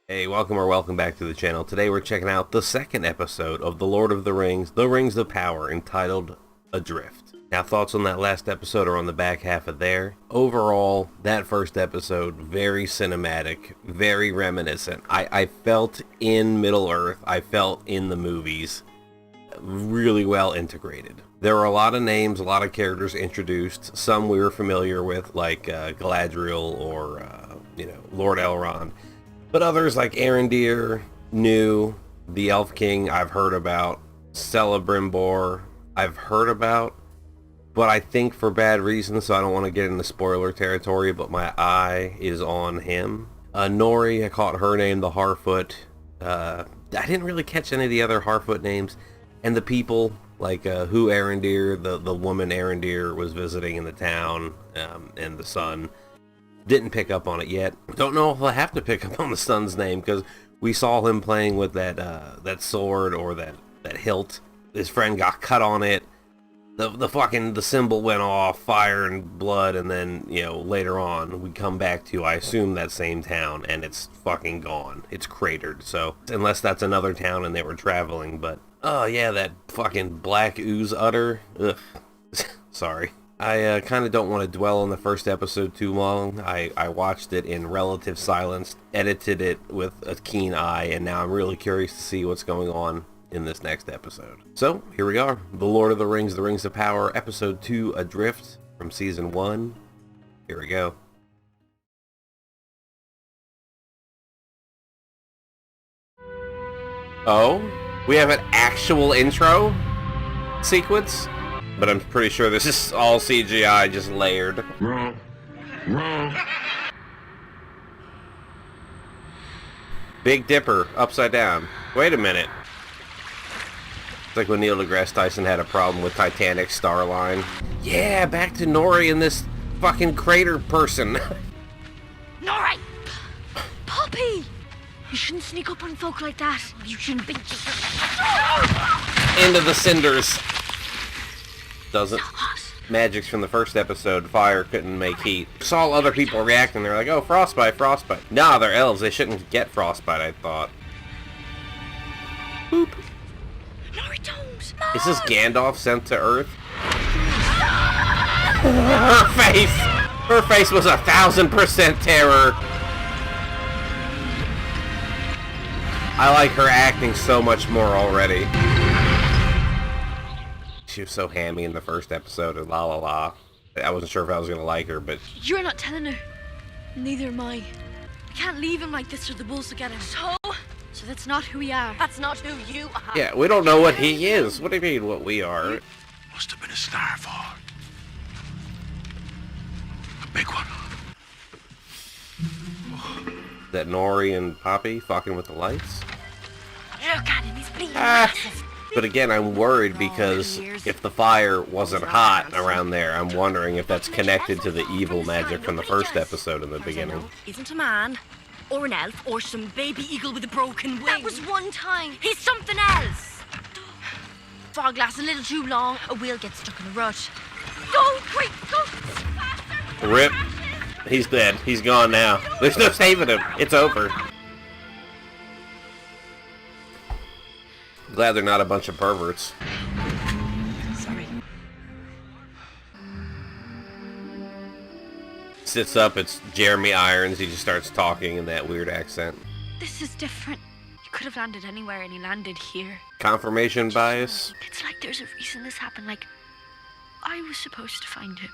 Hey, welcome back to the channel. Today we're checking out the second episode of The Lord of the Rings, The Rings of Power, entitled Adrift. Now, thoughts on that last episode are on the back half of there. Overall, that first episode, very cinematic, very reminiscent. I felt in Middle-earth, I felt in the movies, really well integrated. There were a lot of names, a lot of characters introduced, some we were familiar with, like Galadriel or, Lord Elrond. But others like Arondir, new, the Elf King I've heard about, Celebrimbor I've heard about, but I think for bad reasons, so I don't want to get into spoiler territory, but my eye is on him. Nori, I caught her name, the Harfoot. I didn't really catch any of the other Harfoot names. And the people, like who Arondir, the woman Arondir was visiting in the town, and the son. Didn't pick up on it yet. Don't know if I'll have to pick up on the son's name, because we saw him playing with that sword or that hilt. His friend got cut on it. The symbol went off, fire and blood, and then, later on we come back to, I assume, that same town, and it's fucking gone. It's cratered, so, unless that's another town and they were traveling, but, oh yeah, that fucking black ooze udder. Ugh. Sorry. I kind of don't want to dwell on the first episode too long. I watched it in relative silence, edited it with a keen eye, and now I'm really curious to see what's going on in this next episode. So, here we are. The Lord of the Rings, The Rings of Power, Episode 2, Adrift, from Season 1. Here we go. Oh? We have an actual intro sequence? But I'm pretty sure this is all CGI, just layered. Wrong. Big Dipper, upside down. Wait a minute. It's like when Neil deGrasse Tyson had a problem with Titanic Starline. Yeah, back to Nori and this fucking crater person. Nori! Poppy! You shouldn't sneak up on folk like that. You shouldn't be... Into the cinders. Doesn't. Magics from the first episode, fire couldn't make heat. Saw other people react and they're like, oh, frostbite. Nah, they're elves, they shouldn't get frostbite, I thought. Boop. No, don't! Is this Gandalf sent to Earth? Her face was 1,000% terror. I like her acting so much more already. She was so hammy in the first episode of La La La. I wasn't sure if I was going to like her, but... You're not telling her. Neither am I. We can't leave him like this or the wolves will get him. So that's not who we are. That's not who you are. Yeah, we don't know what he is. What do you mean what we are? Must have been a starfall. A big one. That Nori and Poppy fucking with the lights? Look at him, he's bleeding massive. But again, I'm worried because if the fire wasn't hot around there, I'm wondering if that's connected to the evil magic from the first episode in the beginning. Isn't a man, or an elf, or some baby eagle with a broken wing. That was one time. He's something else. Fog lasts a little too long, a wheel gets stuck in a rut. Go, quick, go faster. Rip. He's dead. He's gone now. There's no saving him. It's over. Glad they're not a bunch of perverts. Sorry. Sits up, it's Jeremy Irons. He just starts talking in that weird accent. This is different. He could have landed anywhere and he landed here. Confirmation bias. It's like there's a reason this happened, like I was supposed to find him.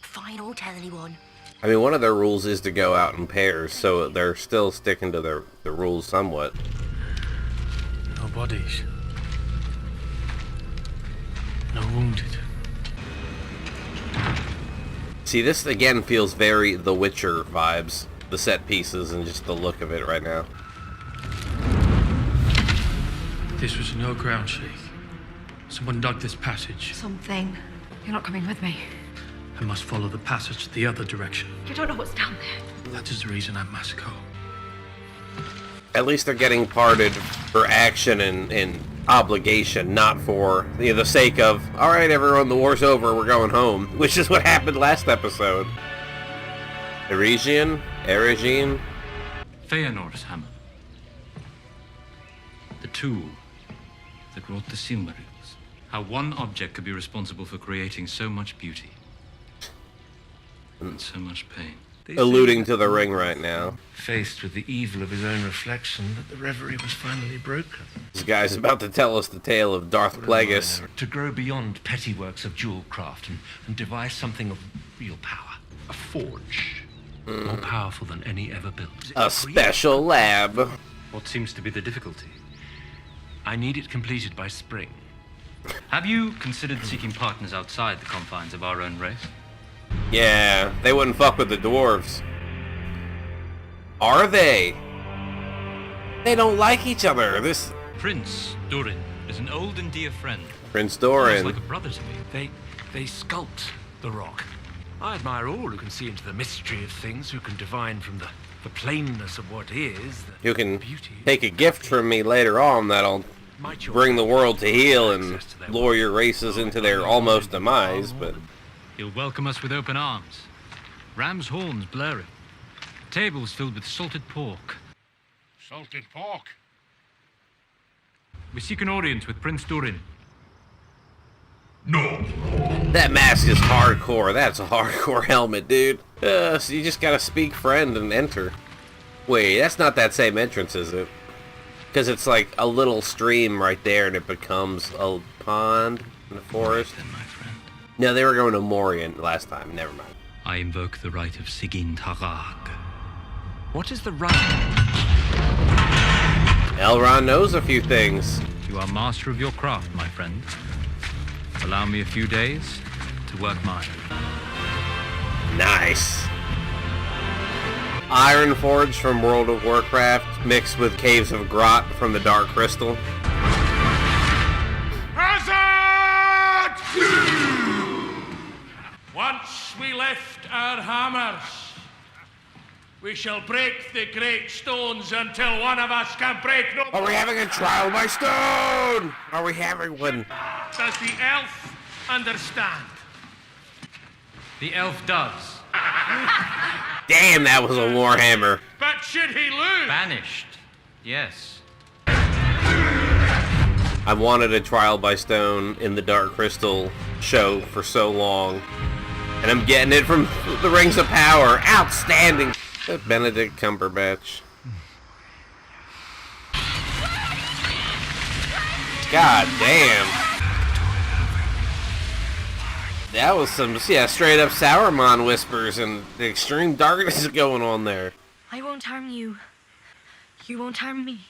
Fine, don't tell anyone. I mean, one of their rules is to go out in pairs, so they're still sticking to the rules somewhat. No bodies. No wounded. See, this again feels very The Witcher vibes. The set pieces and just the look of it right now. This was no ground shake. Someone dug this passage. Something. You're not coming with me. I must follow the passage the other direction. You don't know what's down there. That is the reason I'm Masako. At least they're getting parted for action and obligation, not for the sake of, alright everyone, the war's over, we're going home, which is what happened last episode. Eregine? Feanor's hammer. The tool that wrought the Silmarils. How one object could be responsible for creating so much beauty. And so much pain. Alluding to the ring right now. Faced with the evil of his own reflection, that the reverie was finally broken. This guy's about to tell us the tale of Darth Plagueis. To grow beyond petty works of jewel craft and devise something of real power. A forge. More powerful than any ever built. A special lab. What seems to be the difficulty? I need it completed by spring. Have you considered seeking partners outside the confines of our own race? Yeah, they wouldn't fuck with the dwarves. Are they? They don't like each other. This Prince Durin is an old and dear friend. Prince He's Doran. like a brother to me. They sculpt the rock. I admire all who can see into the mystery of things, who can divine from the plainness of what is. You can beauty. take a gift from me later on that'll bring the world to heel and lure your races into their almost demise, but... He'll welcome us with open arms. Ram's horns blaring. Tables filled with salted pork. Salted pork? We seek an audience with Prince Durin. No. That mask is hardcore. That's a hardcore helmet, dude. So you just gotta speak friend and enter. Wait, that's not that same entrance, is it? Because it's like a little stream right there and it becomes a pond in the forest. Then, my friend. No, they were going to Morian last time. Never mind. I invoke the right of Sigyn Tarag. What is the right? Elrond knows a few things. You are master of your craft, my friend. Allow me a few days to work mine. Nice. Iron Forge from World of Warcraft mixed with Caves of Grot from the Dark Crystal. Hazard! Once we lift our hammers, we shall break the great stones until one of us can break no... Are we having a trial by stone? Are we having one? Does the elf understand? The elf does. Damn, that was a Warhammer. But should he lose? Banished. Yes. I wanted a trial by stone in the Dark Crystal show for so long. And I'm getting it from the Rings of Power. Outstanding. Benedict Cumberbatch. God damn. That was some, yeah, straight up Sauron whispers and the extreme darkness going on there. I won't harm you. You won't harm me.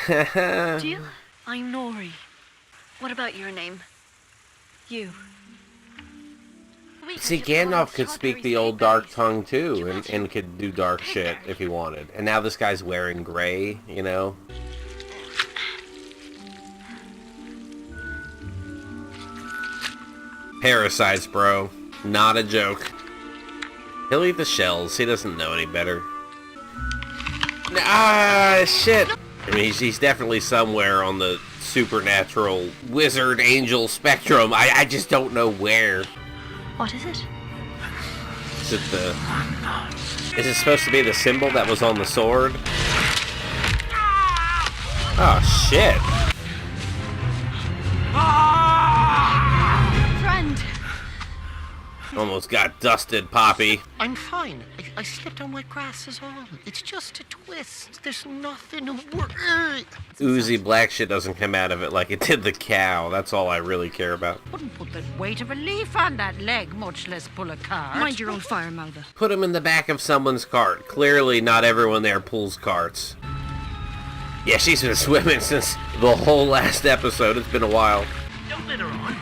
Deal? I'm Nori. What about your name? You. See, Gandalf could speak the old dark tongue too, and could do dark shit if he wanted. And now this guy's wearing gray, you know? Parasites, bro. Not a joke. He'll eat the shells. He doesn't know any better. Ah, shit. I mean, he's definitely somewhere on the supernatural wizard angel spectrum. I just don't know where. What is it? Is it the... Is it supposed to be the symbol that was on the sword? Oh, shit. Friend! Almost got dusted, Poppy. I'm fine. I slipped on my grass is all. It's just a twist. There's nothing to worry. Oozy black shit doesn't come out of it like it did the cow. That's all I really care about. Wouldn't put the weight of a leaf on that leg, much less pull a cart. Mind your own fire, Malva. Put him in the back of someone's cart. Clearly not everyone there pulls carts. Yeah, she's been swimming since the whole last episode. It's been a while. Don't let her on.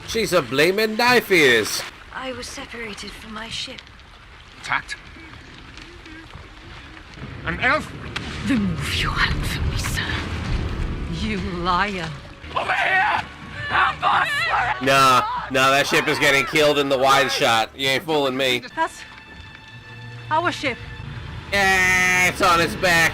She's a blaming knife is. I was separated from my ship. Attacked. An elf? Remove your hand from me, sir. You liar. Over here! Help us! Nah, that ship is getting killed in the wide shot. You ain't fooling me. That's our ship. Yeah, it's on its back.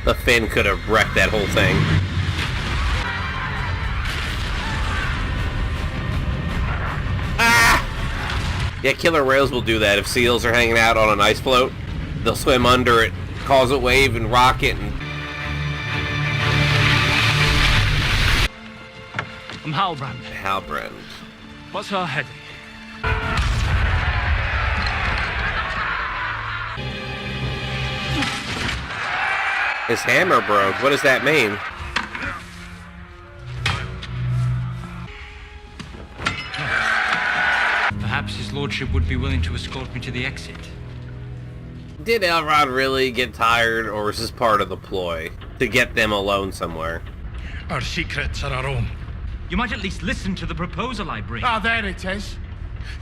The fin could have wrecked that whole thing. Yeah, killer whales will do that. If seals are hanging out on an ice float, they'll swim under it, cause a wave and rock it, and... I'm Halbrand. Halbrand. What's her heading? His hammer broke. What does that mean? Perhaps his lordship would be willing to escort me to the exit. Did Elrond really get tired, or was this part of the ploy? To get them alone somewhere? Our secrets are our own. You might at least listen to the proposal I bring. Ah, there it is.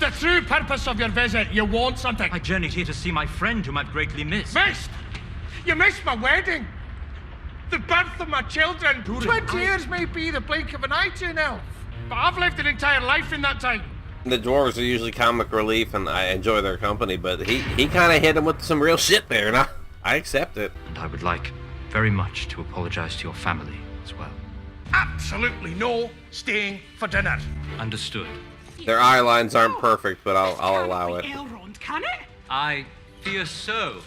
The true purpose of your visit. You want something. I journeyed here to see my friend whom I've greatly missed. Missed? You missed my wedding. The birth of my children. 20 years may be the blink of an eye to an elf. But I've lived an entire life in that time. The dwarves are usually comic relief, and I enjoy their company, but he kind of hit him with some real shit there, and I accept it. And I would like very much to apologize to your family as well. Absolutely no staying for dinner. Understood. Their eye lines aren't perfect, but I'll allow it. Elrond, can it? I fear so,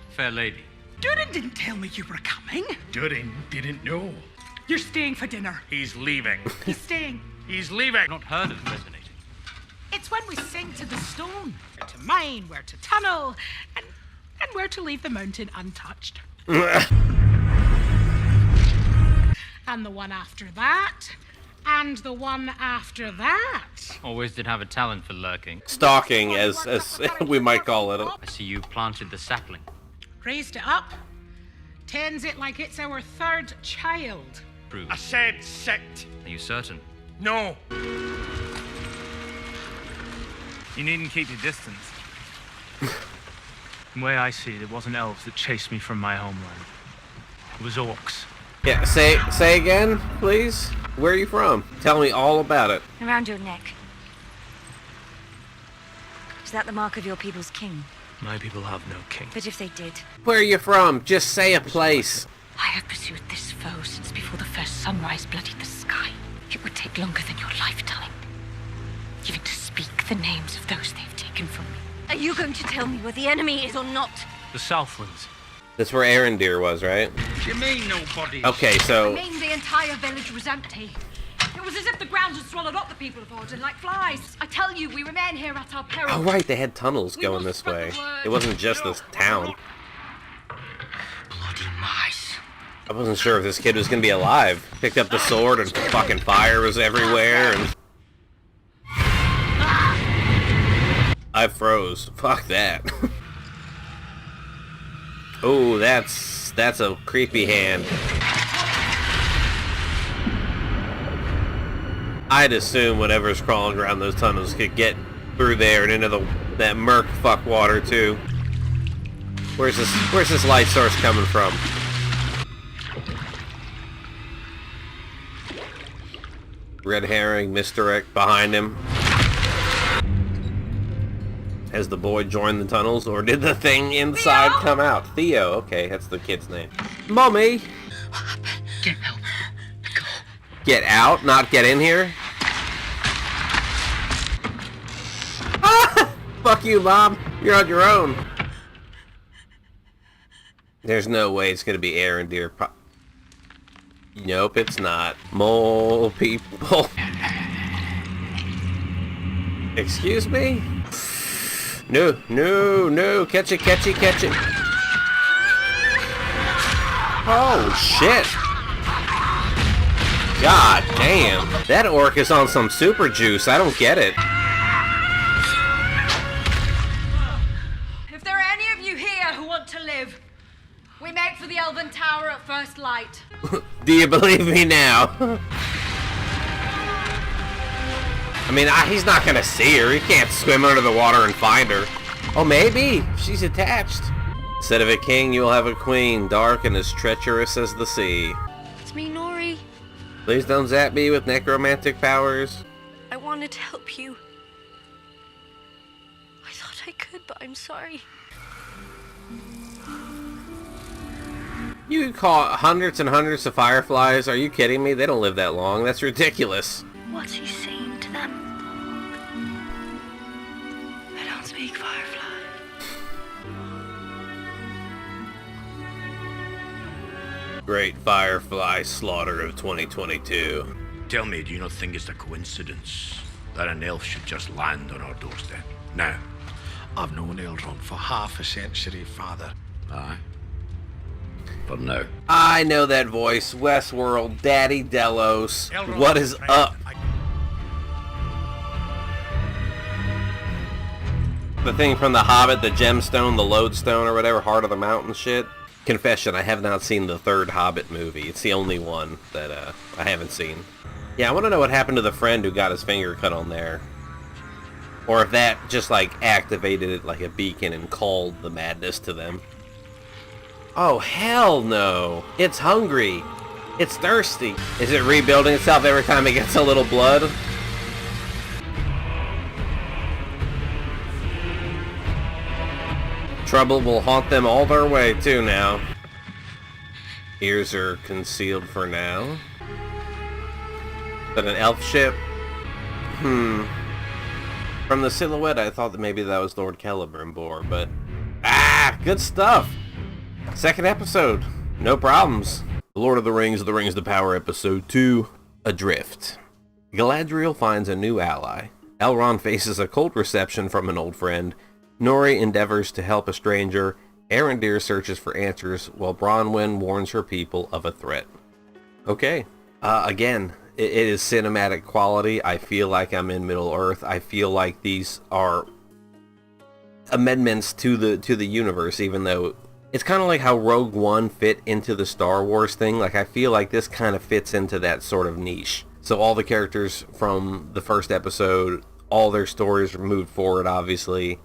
fair lady. Durin didn't tell me you were coming. Durin didn't know. You're staying for dinner. He's leaving. He's staying. He's leaving. Not heard of resonating. It's when we sing to the stone, where to mine, where to tunnel, and where to leave the mountain untouched. And the one after that, and the one after that. Always did have a talent for lurking. Stalking, as we might call it. I see you planted the sapling. Raised it up, tends it like it's our third child. Prove. I said sit. Are you certain? No. You needn't keep your distance. From the way I see it, it wasn't elves that chased me from my homeland. It was orcs. Yeah, say again, please. Where are you from? Tell me all about it. Around your neck. Is that the mark of your people's king? My people have no king. But if they did? Where are you from? Just say a place. I have pursued this foe since before the first sunrise bloodied the sky. It would take longer than your lifetime. Even to speak the names of those they've taken from me. Are you going to tell me where the enemy is or not? The Southlands. That's where Arondir was, right? You mean nobody? Okay, so... I mean, the entire village was empty. It was as if the ground had swallowed up the people of Odin like flies. I tell you, we remain here at our peril. Oh, right, they had tunnels going this way. It wasn't just this town. Bloody mice. I wasn't sure if this kid was gonna be alive. Picked up the sword and fucking fire was everywhere, and... I froze. Fuck that. Oh, that's a creepy hand. I'd assume whatever's crawling around those tunnels could get through there and into that murk fuck water too. Where's this light source coming from? Red herring, misdirect behind him. Has the boy joined the tunnels, or did the thing inside come out? Theo, okay, that's the kid's name. Mommy! Get out. Go. Get out, not get in here? Ah! Fuck you, Mom! You're on your own! There's no way it's gonna be Arondir. Nope, it's not. Mole people. Excuse me? No, no, no. Catch it, catch it, catch it. Oh, shit. God damn. That orc is on some super juice. I don't get it. If there are any of you here who want to live, we make for the Elven Tower at first light. Do you believe me now? I mean, he's not gonna see her. He can't swim under the water and find her. Oh, maybe. She's attached. Instead of a king, you'll have a queen, dark and as treacherous as the sea. It's me, Nori. Please don't zap me with necromantic powers. I wanted to help you. I thought I could, but I'm sorry. You caught hundreds and hundreds of fireflies? Are you kidding me? They don't live that long. That's ridiculous. What's he saying to them? Great Firefly slaughter of 2022. Tell me, do you not think it's a coincidence that an elf should just land on our doorstep? Now. I've known Elrond for half a century, Father. Aye. But no. I know that voice. Westworld, Daddy Delos. Elrond, What is up? The thing from The Hobbit, the gemstone, the lodestone or whatever, Heart of the Mountain shit. Confession, I have not seen the third Hobbit movie. It's the only one that I haven't seen. Yeah, I want to know what happened to the friend who got his finger cut on there. Or if that just like activated it like a beacon and called the madness to them. Oh, hell no. It's hungry. It's thirsty. Is it rebuilding itself every time it gets a little blood? Trouble will haunt them all their way, too, now. Ears are concealed for now. Is that an elf ship? From the silhouette, I thought that maybe that was Lord Celebrimbor, but... Ah! Good stuff! Second episode. No problems. The Lord of the Rings of Power Episode 2, Adrift. Galadriel finds a new ally. Elrond faces a cold reception from an old friend. Nori endeavors to help a stranger. Arondir searches for answers, while Bronwyn warns her people of a threat. Okay. Again, it is cinematic quality. I feel like I'm in Middle-earth. I feel like these are amendments to the universe, even though it's kind of like how Rogue One fit into the Star Wars thing. Like, I feel like this kind of fits into that sort of niche. So all the characters from the first episode, all their stories are moved forward, obviously.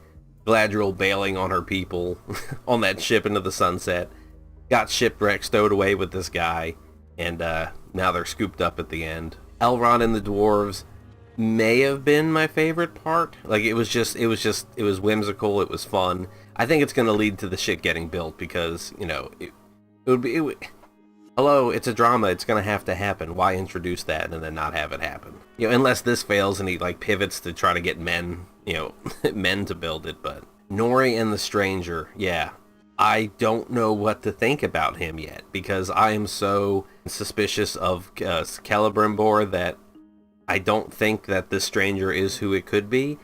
Galadriel bailing on her people on that ship into the sunset. Got shipwrecked, stowed away with this guy. And now they're scooped up at the end. Elrond and the dwarves may have been my favorite part. Like, it was whimsical, it was fun. I think it's going to lead to the shit getting built because, you know, hello, it's a drama, it's going to have to happen. Why introduce that and then not have it happen? You know, unless this fails and he, like, pivots to try to get men, you know, men to build it, but... Nori and the Stranger, yeah. I don't know what to think about him yet, because I am so suspicious of Celebrimbor that I don't think that this stranger is who it could be.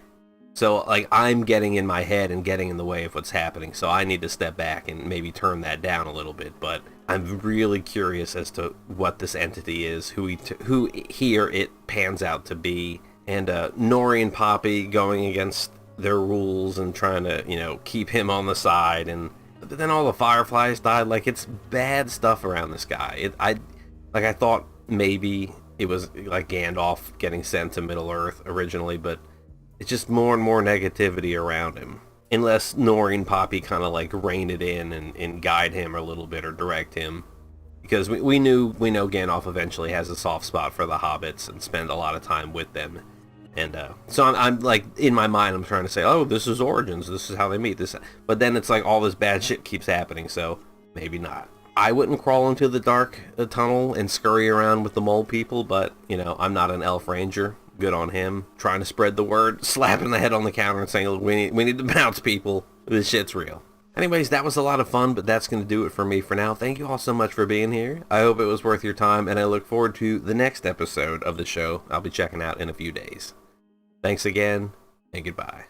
So, like, I'm getting in my head and getting in the way of what's happening, so I need to step back and maybe turn that down a little bit, but I'm really curious as to what this entity is, who he or it pans out to be, and Nori and Poppy going against their rules and trying to, you know, keep him on the side, and but then all the fireflies died. Like, it's bad stuff around this guy. I thought maybe it was like Gandalf getting sent to Middle-earth originally, but it's just more and more negativity around him. Unless Nori and Poppy kind of like rein it in and guide him a little bit or direct him. Because we know Gandalf eventually has a soft spot for the hobbits and spend a lot of time with them. And so I'm like, in my mind, I'm trying to say, oh, this is Origins, this is how they meet. But then it's like all this bad shit keeps happening, so maybe not. I wouldn't crawl into the dark tunnel and scurry around with the mole people, but, you know, I'm not an elf ranger. Good on him. Trying to spread the word, slapping the head on the counter and saying, look, we need to bounce, people. This shit's real. Anyways, that was a lot of fun, but that's going to do it for me for now. Thank you all so much for being here. I hope it was worth your time, and I look forward to the next episode of the show I'll be checking out in a few days. Thanks again, and goodbye.